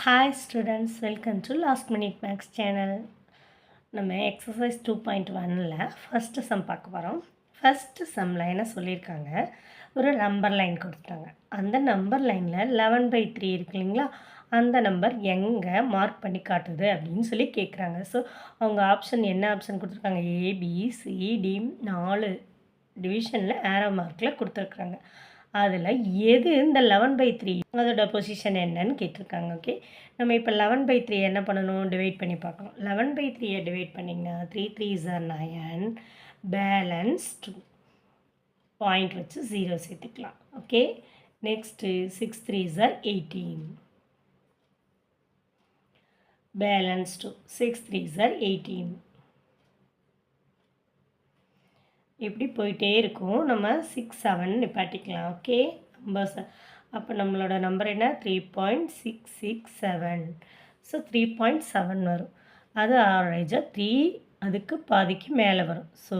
Hi students, welcome to Last Minute Max channel. நம்ம exercise 2.1ல் first some பார்க்க போகிறோம். First சம்மில் என்ன சொல்லியிருக்காங்க, ஒரு நம்பர் லைன் கொடுத்துட்டாங்க. அந்த நம்பர் லைனில் 11/3 இருக்கு இல்லைங்களா, அந்த நம்பர் எங்கே மார்க் பண்ணி காட்டுது அப்படின்னு சொல்லி கேட்குறாங்க. ஸோ அவங்க ஆப்ஷன் என்ன ஆப்ஷன் கொடுத்துருக்காங்க, ஏபிசிடி 4 டிவிஷனில் ஆரோ மார்க்கில் கொடுத்துருக்குறாங்க. அதில் எது இந்த 11/3 அதோட பொசிஷன் என்னன்னு கேட்டிருக்காங்க. ஓகே, நம்ம இப்போ 11/3 என்ன பண்ணணும், டிவைட் பண்ணி பார்க்கணும். 11/3 டிவைட் பண்ணிங்கன்னா 3 3s are 9, பேலன்ஸ் 2 பாயிண்ட் வச்சு 0 சேர்த்துக்கலாம். Okay, next 6 3s are 18, balance 2 6 3s are 18. இப்படி போயிட்டே இருக்கும். நம்ம 6 7 நிப்பாட்டிக்கலாம். ஓகே, நம்பர்ஸ் அப்போ நம்மளோட நம்பர் என்ன, 3.667. ஸோ 3.7 வரும். அது ஆவரேஜாக 3 அதுக்கு பாதிக்கு மேலே வரும். ஸோ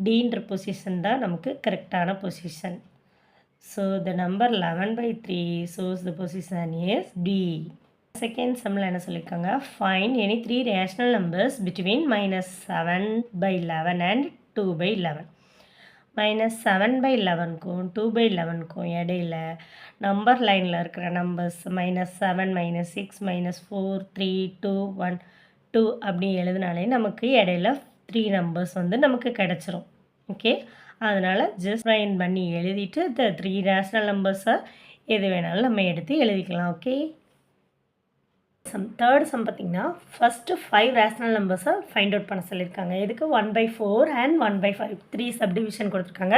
டீன்ற பொசிஷன் தான் நமக்கு கரெக்டான position. So the number 11/3 shows the position is D. Second சம்மில் என்ன சொல்லியிருக்காங்க, find any 3 rational numbers between -7/11 and 2/11. -7/11க்கும் 2/11க்கும் இடையில நம்பர் லைனில் இருக்கிற நம்பர்ஸ் -7 -6 -4 3 2 1 2 அப்படி எழுதினாலே நமக்கு இடையில 3 நம்பர்ஸ் வந்து நமக்கு கிடச்சிரும். ஓகே, அதனால் ஜஸ்ட் ரைன் பண்ணி எழுதிட்டு இந்த 3 ரேஷ்னல் நம்பர்ஸை எது வேணாலும் நம்ம எடுத்து எழுதிக்கலாம். ஓகே, தேர்ட் சம் பார்த்திங்கன்னா ஃபஸ்ட்டு 5 ரேஷ்னல் நம்பர்ஸை ஃபைண்ட் அவுட் பண்ண சொல்லியிருக்காங்க. இதுக்கு 1/4 அண்ட் 1/5 3 சப்டிவிஷன் கொடுத்துருக்காங்க.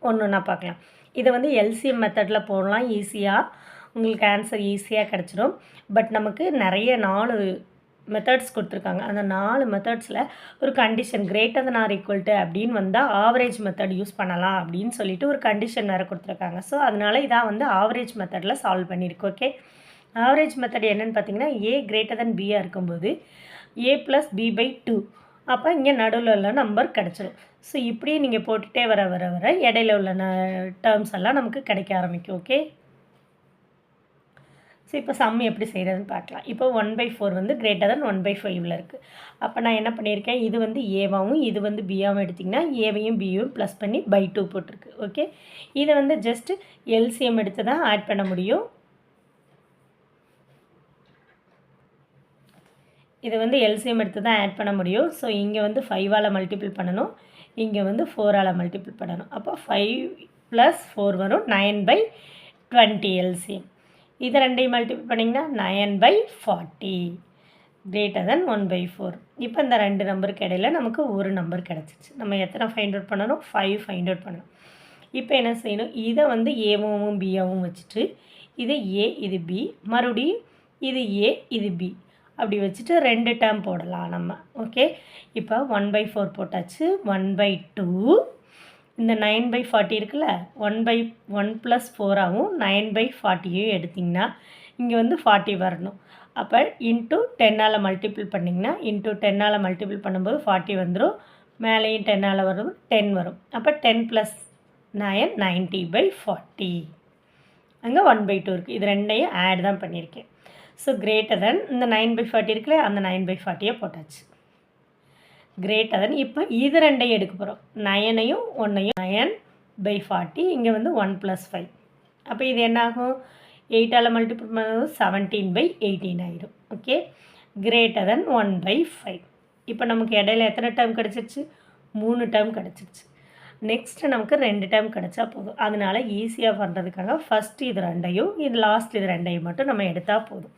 ஒன்று ஒன்றா பார்க்கலாம். இதை வந்து எல்சிஎம் மெத்தடில் போடலாம், ஈஸியாக உங்களுக்கு ஆன்சர் ஈஸியாக கிடச்சிடும். பட் நமக்கு நிறைய 4 மெத்தட்ஸ் கொடுத்துருக்காங்க. அந்த 4 மெத்தட்ஸில் ஒரு condition greater than or equal to அப்படின்னு வந்தால் ஆவரேஜ் மெத்தட் யூஸ் பண்ணலாம் அப்படின்னு சொல்லிட்டு ஒரு கண்டிஷன் வேறு கொடுத்துருக்காங்க. ஸோ அதனால் இதான் வந்து ஆவரேஜ் மெத்தடில் சால்வ் பண்ணியிருக்கு. ஓகே, ஆவரேஜ் மெத்தட் என்னென்னு பார்த்தீங்கன்னா, ஏ கிரேட்டர் தன் பியாக இருக்கும்போது a + b/2 அப்போ இங்கே நடுவில் உள்ள நம்பர் கிடச்சிரும். ஸோ இப்படியே நீங்கள் போட்டுகிட்டே வர வர வர இடையில உள்ள டேர்ம்ஸ் எல்லாம் நமக்கு கிடைக்க ஆரம்பிக்கும். ஓகே, ஸோ இப்போ சம் எப்படி செய்கிறதுன்னு பார்க்கலாம். இப்போ 1/4 வந்து கிரேட்டர் தன் 1/5ல் இருக்குது. அப்போ நான் என்ன பண்ணியிருக்கேன், இது வந்து ஏவாகவும் இது வந்து பியாகவும் எடுத்திங்கன்னா ஏவையும் பியும் ப்ளஸ் பண்ணி /2 போட்டிருக்கு. ஓகே, இதை வந்து ஜஸ்ட்டு எல்சிஎம் எடுத்து தான் ஆட் பண்ண முடியும். இதை வந்து எல்சிஎம் எடுத்து தான் ஆட் பண்ண முடியும். ஸோ இங்கே வந்து 5ஆல் மல்டிபிள் பண்ணணும், இங்கே வந்து 4ஆல் மல்டிபிள் பண்ணணும். அப்போ 5 + 4 வரும் 9/20 எல்சிஎம். இதை ரெண்டையும் மல்டிபிள் பண்ணிங்கன்னா 9/40 கிரேட்டர் தன் 1/4. இப்போ இந்த 2 நம்பருக்கு இடையில நமக்கு ஒரு நம்பர் கிடச்சிச்சு. நம்ம எத்தனை ஃபைண்ட் அவுட் பண்ணணும், 5 ஃபைண்ட் அவுட் பண்ணணும். இப்போ என்ன செய்யணும், இதை வந்து ஏவும் பியாவும் வச்சுட்டு இது ஏ இது பி, மறுபடியும் இது ஏ இது பி அப்படி வச்சுட்டு 2 டேர்ம் போடலாம் நம்ம. ஓகே, இப்போ 1/4 போட்டாச்சு, 1/2 இந்த 9/40 இருக்குல்ல, 1/1 + 4ஆகவும் 9/40யும் எடுத்திங்கன்னா இங்கே வந்து 40 வரணும். அப்போ இன்ட்டு 10ஆல் மல்டிபிள் பண்ணிங்கன்னா இன்ட்டு 10ஆல் மல்டிபிள் பண்ணும்போது 40 வந்துடும். மேலேயும் 10ஆல் வரும் 10 வரும். அப்போ 10 + 9 90/40. அங்கே 1/2 இருக்குது. இது ரெண்டையும் ஆட் தான் பண்ணியிருக்கேன். ஸோ கிரேட்டர் தென் இந்த 9/40 இருக்குல்ல, அந்த 9/40 போட்டாச்சு. கிரேட்டர் தென் இப்போ இது ரெண்டையும் எடுக்க போகிறோம், 9ஐயும் 1ஐயும். 9/40 இங்கே வந்து 1 + 5. அப்போ இது என்னாகும், 8ஆல் மல்டிபிள் பண்ணும்போது 17/18 ஆகிடும். Okay, greater than 1/5. இப்போ நமக்கு இடையில எத்தனை டேர்ம் கிடச்சிருச்சு, 3 டேர்ம் கிடச்சிருச்சு. நெக்ஸ்ட்டு நமக்கு 2 டேர்ம் கிடச்சா போதும். அதனால் ஈஸியாக பண்ணுறதுக்காக ஃபஸ்ட்டு இது ரெண்டையும் இது லாஸ்ட் இது ரெண்டையும் மட்டும் நம்ம எடுத்தால் போதும்.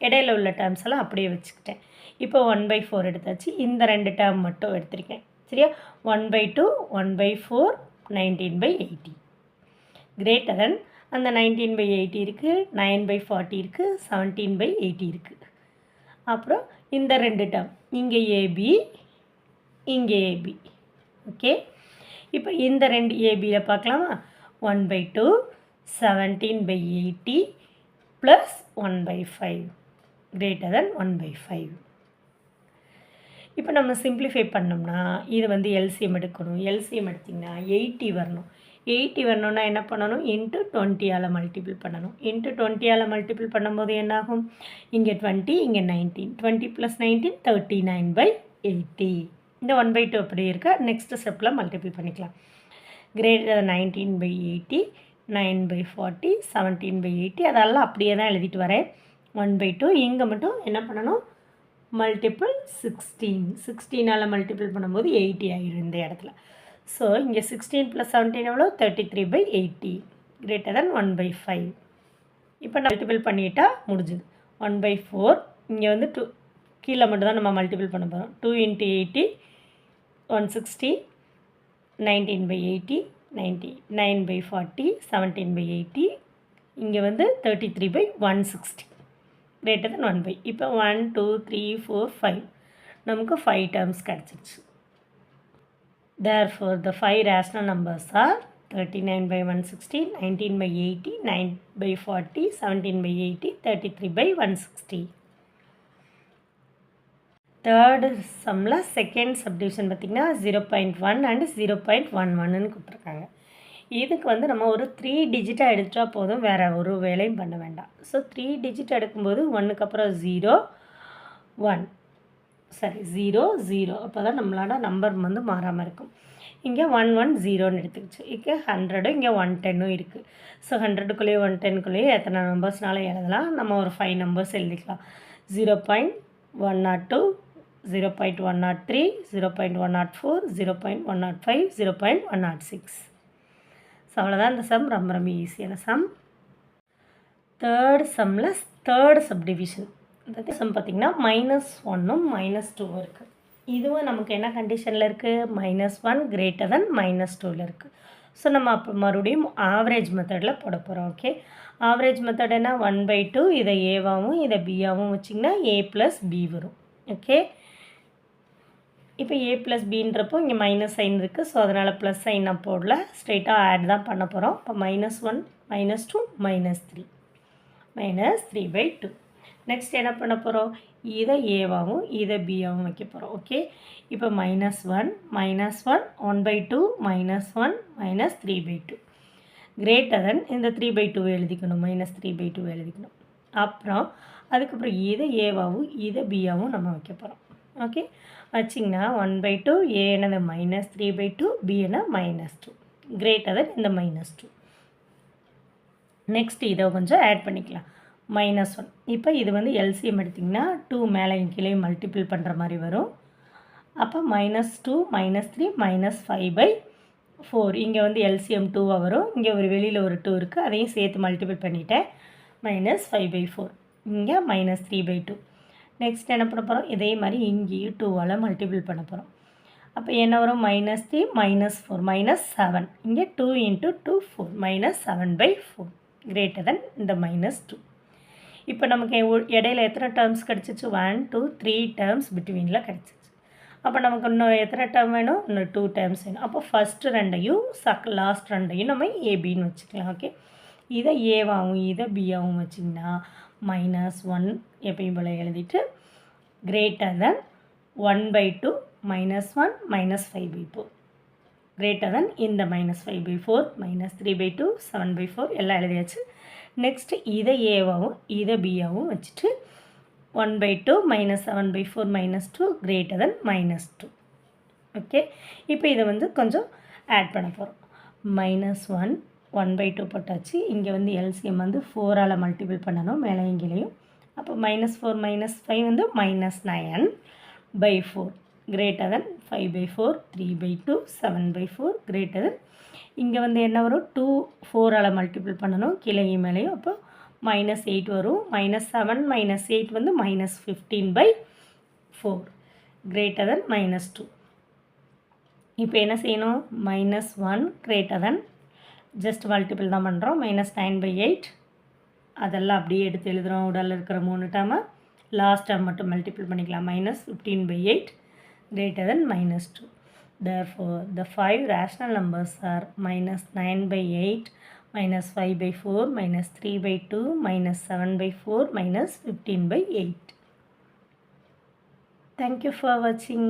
இடையில உள்ள டேர்ம்ஸ் எல்லாம் அப்படியே வச்சுக்கிட்டேன். இப்போ 1/4 எடுத்தாச்சு, இந்த 2 டேர்ம் மட்டும் எடுத்திருக்கேன். சரியா, 1/2 1/4 19/80 கிரேட்டர் தென் அந்த 19/80 இருக்குது, 9/40 இருக்குது, 17/80 இருக்குது. அப்புறம் இந்த 2 டேர்ம் இங்கே ஏபி இங்கே ஏபி. ஓகே, இப்போ இந்த 2 ஏபியில் பார்க்கலாமா, 1/2 17/80 + 1/5 கிரேட்டர் தென் 1/5. இப்போ நம்ம சிம்பிளிஃபை பண்ணோம்னா இது வந்து எல்சிஎம் எடுக்கணும். எல்சிஎம் எடுத்திங்கன்னா 80 வரணும். 80 வரணும்னா என்ன பண்ணணும், இன்ட்டு 20ஆல் மல்டிபிள் பண்ணணும். இன்ட்டு 20ஆல் மல்டிபிள் பண்ணும்போது என்னாகும், இங்கே 20, இங்கே 19, 20 + 19 39/80. இந்த 1/2 அப்படி இருக்க நெக்ஸ்ட் ஸ்டெப்பில் மல்டிபிள் பண்ணிக்கலாம். கிரேட்டர் 19/80, 9/40, 17/80 அதெல்லாம் அப்படியே தான் எழுதிட்டு வரேன். 1/2 இங்கே மட்டும் என்ன பண்ணணும், மல்டிபிள் 16ஆல் மல்டிபிள் பண்ணும்போது 80 ஆகிடும் இந்த இடத்துல. ஸோ இங்கே 16 + 17 எவ்வளோ, 33/80 கிரேட்டர் தென் 1/5. இப்போ நான் மல்டிபிள் பண்ணிட்டா முடிஞ்சுது. 1/4 இங்கே வந்து 2 கீழே மட்டும் தான் நம்ம மல்டிபிள் பண்ண போகிறோம். 2 × 80 160, 19/80 90, 9/40 17/80 இங்கே வந்து 33/160 கிரேட்டர் தென் 1/5. இப்போ 1 2 3 4 5 நமக்கு 5 டேர்ம்ஸ் கிடச்சிருச்சு. Therefore, the 5 rational numbers are 39/160, 19/80, 9/40, 17/80, 33/160. Third சம்மில் செகண்ட் சப்டிவிஷன் பார்த்திங்கன்னா 0.1 அண்ட் 0.11ன்னு கொடுத்துருக்காங்க. இதுக்கு வந்து நம்ம ஒரு 3 டிஜிட்டாக எடுத்துட்டா போதும், வேறு ஒரு வேலையும் பண்ண வேண்டாம். ஸோ 3 டிஜிட் எடுக்கும்போது 1க்கு அப்புறம் 0 1 சரி 0 0 அப்போ தான் நம்மளோட நம்பர் வந்து மாறாமல் இருக்கும். இங்கே 1 1 0ன்னு எடுத்துக்கிச்சு. இங்கே 100 இங்கே 110 இருக்குது. ஸோ 100க்குள்ளேயே 110க்குள்ளேயே எத்தனை நம்பர்ஸ்னால எழுதலாம், நம்ம ஒரு 5 நம்பர்ஸ் எழுதிக்கலாம். 0.102, 0.103, 0.104, 0.105, 0.106. ஸோ அவ்வளோதான் இந்த சம். ரொம்ப ரொம்ப ஈஸியான சம். தேர்ட் சம்மில் தேர்ட் சப்டிவிஷன் இந்த சம் பார்த்திங்கன்னா -1ம் -2ம் இருக்குது. இதுவும் நமக்கு என்ன கண்டிஷனில் இருக்குது, -1 கிரேட்டர் தென் -2ல் இருக்குது. ஸோ நம்ம அப்போ மறுபடியும் ஆவரேஜ் மெத்தடில் போட போகிறோம். ஓகே, ஆவரேஜ் மெத்தட் என்ன, 1/2 இதை ஏவாகவும் இதை பியாகவும் வச்சிங்கன்னா a + b வரும். ஓகே, இப்போ a + bன்றப்போ இங்கே மைனஸ் சைன் இருக்குது. ஸோ அதனால் ப்ளஸ் சைன் நான் போடல, ஸ்ட்ரெயிட்டாக ஆட் தான் பண்ண போகிறோம். இப்போ -1 -2 -3 -3/2. நெக்ஸ்ட் என்ன பண்ண போகிறோம், இதை ஏவாகவும் இதை பியாகவும் வைக்க போகிறோம். ஓகே, இப்போ -1 -1 1/2 -1 -3/2 கிரேட்டர் தென் இந்த 3/2 எழுதிக்கணும், -3/2 எழுதிக்கணும். அப்புறம் அதுக்கப்புறம் இதை ஏவாகவும் இதை பியாகவும் நம்ம வைக்க போகிறோம். ஓகே, வச்சிங்கன்னா 1/2 ஏ என்னது -3/2 பி என்ன -2 கிரேட்டர் தென் இந்த -2. நெக்ஸ்ட் இதை கொஞ்சம் ஆட் பண்ணிக்கலாம். -1 இப்போ இது வந்து எல்சிஎம் எடுத்திங்கன்னா 2 மேலே கீழே மல்டிபிள் பண்ணுற மாதிரி வரும். அப்போ -2 -3 -5/4 இங்கே வந்து எல்சிஎம் 2வாக வரும். இங்கே ஒரு வெளியில் ஒரு 2 இருக்குது, அதையும் சேர்த்து மல்டிபிள் பண்ணிவிட்டேன். -5/4 இங்கே -3/2. நெக்ஸ்ட் என்ன பண்ண போகிறோம், இதே மாதிரி இங்கேயும் 2ஆல் மல்டிபிள் பண்ண போகிறோம். அப்போ என்ன வரும், -3 -4 -7 இங்கே 2 × 2 4 -7/4 கிரேட்டர் தென் இந்த -2. இப்போ நமக்கு இடையில எத்தனை டேர்ம்ஸ் கிடச்சிச்சு, 1 2 3 டேர்ம்ஸ் பிட்வீனில் கிடச்சிச்சு. அப்போ நமக்கு இன்னும் எத்தனை டேர்ம் வேணும், இன்னும் 2 டேர்ம்ஸ் வேணும். அப்போ ஃபஸ்ட்டு ரெண்டையும் லாஸ்ட் ரெண்டையும் நம்ம ஏபின்னு வச்சுக்கலாம். ஓகே, இதை ஏவாகவும் இதை பியாகவும் வச்சிங்கன்னா -1 எப்பயும் போல் எழுதிட்டு கிரேட்டர் தென் 1/2 -1 -5/4 கிரேட்டர் தென் இந்த -5/4 -3/2 7/4 எல்லாம் எழுதியாச்சு. நெக்ஸ்ட்டு இதை ஏவாகவும் இதை பியாகவும் வச்சுட்டு 1/2 -7/4 -2 கிரேட்டர் தென் -2. ஓகே, இப்போ இதை வந்து கொஞ்சம் ஆட் பண்ண போகிறோம். -1 1/2 போட்டாச்சு. இங்கே வந்து எல்சிஎம் வந்து 4ஆல் மல்டிபிள் பண்ணணும் மேலே இங்கேயும். அப்போ -4 -5 வந்து -9/4 கிரேட்டர் தென் 5/4 3/2 7/4 கிரேட்டர் தென் இங்கே வந்து என்ன வரும், 2 4ஆல் மல்டிபிள் பண்ணணும் கீழேயும் மேலேயும். அப்போ -8 வரும். -7 -8 வந்து -15/4 கிரேட்டர் தென் -2. இப்போ என்ன செய்யணும், -1 கிரேட்டர் தென் ஜஸ்ட் மல்டிபிள் தான் பண்ணுறோம். -9/8 அதெல்லாம் அப்படியே எடுத்து எழுதுகிறோம். உடலில் இருக்கிற 3 டேர்மை லாஸ்ட் டேர்ம் மட்டும் மல்டிபிள் பண்ணிக்கலாம். -15/8 greater than -2. Therefore, the 5 rational numbers are -9/8, -5/4, -3/2, -7/4, -15/8. Thank you for watching.